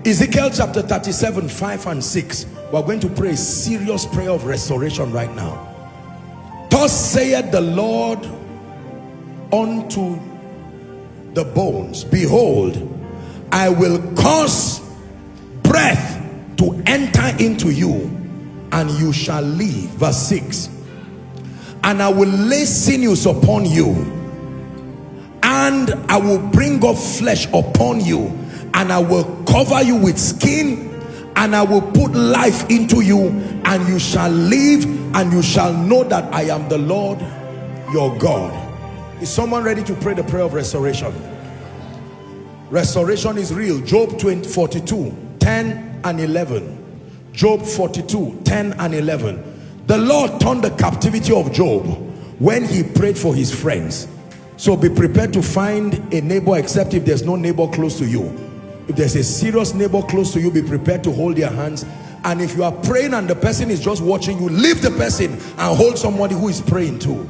Ezekiel chapter 37, 5 and 6. We're going to pray a serious prayer of restoration right now. Thus saith the Lord unto the bones, behold, I will cause breath to enter into you, and you shall live. Verse 6. And I will lay sinews upon you, and I will bring up flesh upon you, and I will cover you with skin, and I will put life into you, and you shall live, and you shall know that I am the Lord your God. Is someone ready to pray the prayer of restoration? Restoration is real. Job 42, 10 and 11. Job 42, 10 and 11. The Lord turned the captivity of Job when he prayed for his friends. So be prepared to find a neighbor, except if there's no neighbor close to you. If there's a serious neighbor close to you, be prepared to hold their hands. And if you are praying and the person is just watching you, leave the person and hold somebody who is praying too.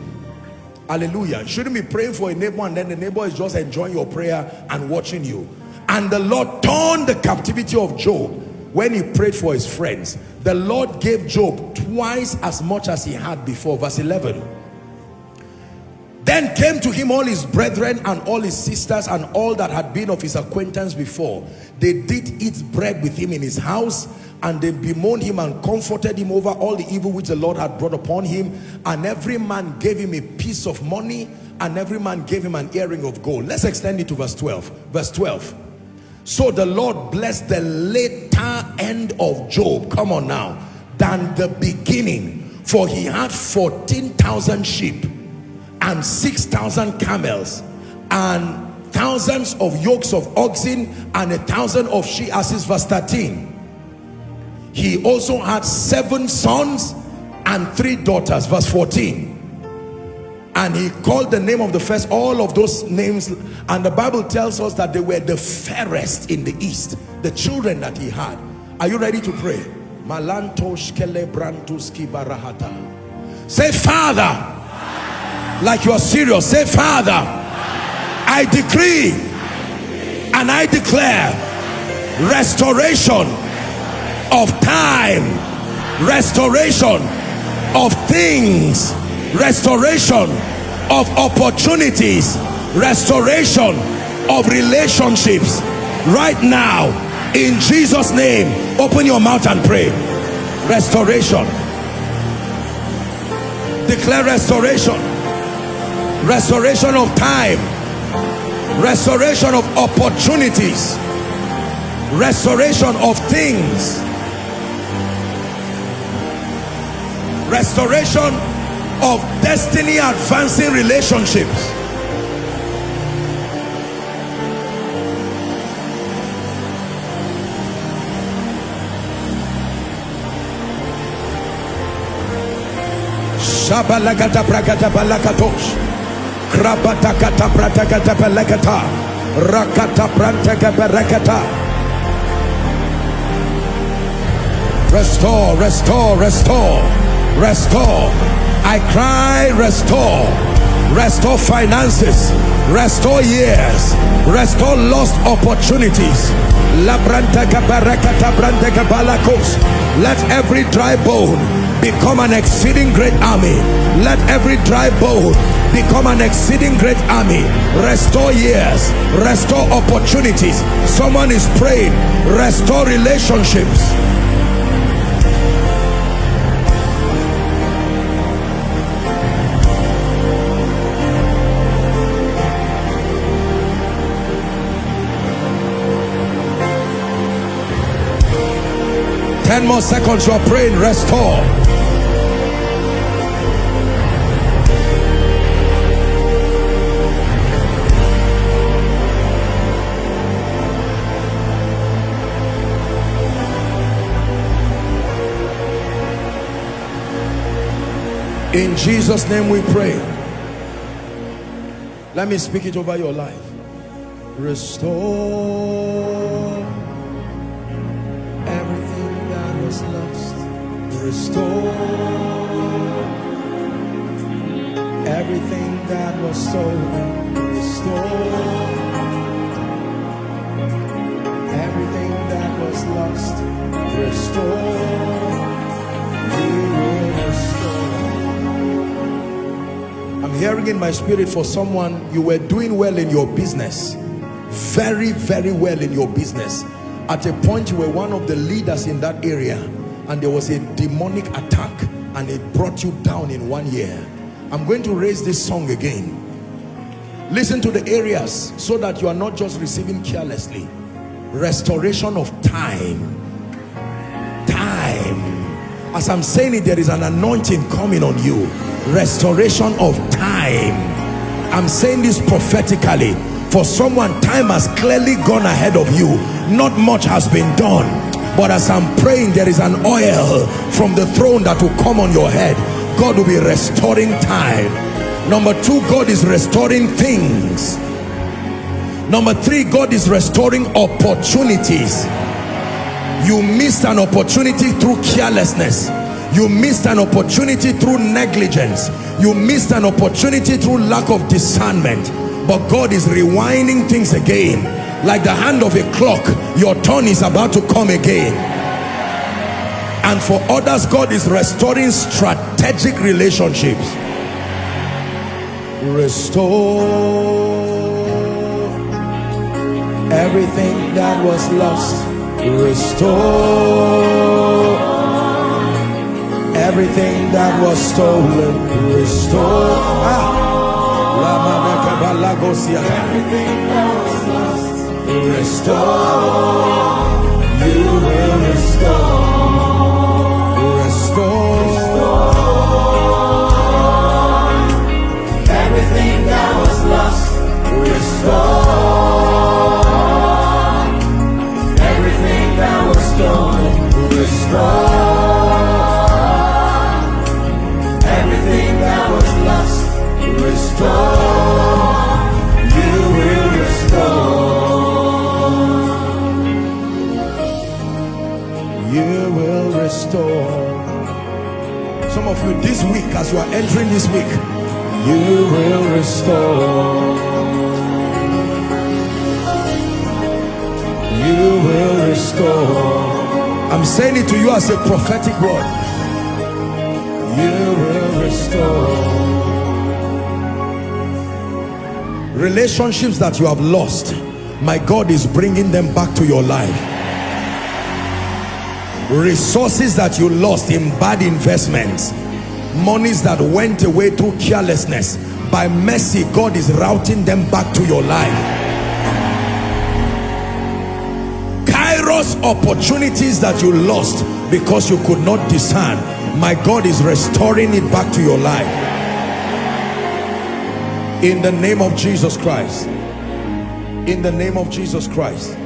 Hallelujah. You shouldn't be praying for a neighbor and then the neighbor is just enjoying your prayer and watching you. And the Lord turned the captivity of Job when he prayed for his friends. The Lord gave Job twice as much as he had before. Verse 11. Then came to him all his brethren and all his sisters and all that had been of his acquaintance before. They did eat bread with him in his house, and they bemoaned him and comforted him over all the evil which the Lord had brought upon him. And every man gave him a piece of money, and every man gave him an earring of gold. Let's extend it to verse 12. Verse 12. So the Lord blessed the later end of Job, come on now, than the beginning. For he had 14,000 sheep and 6,000 camels, and thousands of yokes of oxen, and 1,000 of she asses. Verse 13. He also had 7 sons and 3 daughters. Verse 14. And he called the name of the first, all of those names, and the Bible tells us that they were the fairest in the east, the children that he had. Are you ready to pray? Say, Father. Like you are serious. Say, Father, I decree and I declare restoration of time, restoration of things, restoration of opportunities, restoration of relationships right now in Jesus' name. Open your mouth and pray. Restoration. Declare restoration. Restoration of time, restoration of opportunities, restoration of things, restoration of destiny advancing relationships. Shabalagata brakata balakatosh. Krabatakata pratakata pelekata rakata prantaka berekata. Restore, restore, restore, restore. I cry, restore. Restore finances, restore years, restore lost opportunities. La brantaka berekata brantaka balakos. Let every dry bone become an exceeding great army. Let every dry bone become an exceeding great army. Restore years, restore opportunities. Someone is praying, restore relationships. Ten more seconds, you are praying, restore. In Jesus' name we pray. Let me speak it over your life. Restore everything that was lost. Restore everything that was stolen. Restore everything that was lost. Restore, you will restore. I'm hearing in my spirit for someone, you were doing well in your business, very, very well in your business. At a point you were one of the leaders in that area, and there was a demonic attack and it brought you down in 1 year. I'm going to raise this song again. Listen to the areas so that you are not just receiving carelessly. Restoration of time. As I'm saying it, there is an anointing coming on you. Restoration of time. I'm saying this prophetically. For someone, time has clearly gone ahead of you. Not much has been done, but as I'm praying, there is an oil from the throne that will come on your head. God will be restoring time. Number two, God is restoring things. Number three, God is restoring opportunities. You missed an opportunity through carelessness. You missed an opportunity through negligence. You missed an opportunity through lack of discernment. But God is rewinding things again. Like the hand of a clock, your turn is about to come again. And for others, God is restoring strategic relationships. Restore everything that was lost. Restore everything that was stolen. Restore everything that was lost. Restore, you will restore. Restore everything that was lost. Restore everything that was stolen. Restore everything that was lost. Restore, you will restore. You will restore. Some of you this week, as you are entering this week, you will restore. You will restore. I'm saying it to you as a prophetic word. You will restore. Relationships that you have lost, my God is bringing them back to your life. Resources that you lost in bad investments, monies that went away through carelessness, by mercy God is routing them back to your life. Kairos opportunities that you lost because you could not discern, my God is restoring it back to your life. In the name of Jesus Christ. In the name of Jesus Christ.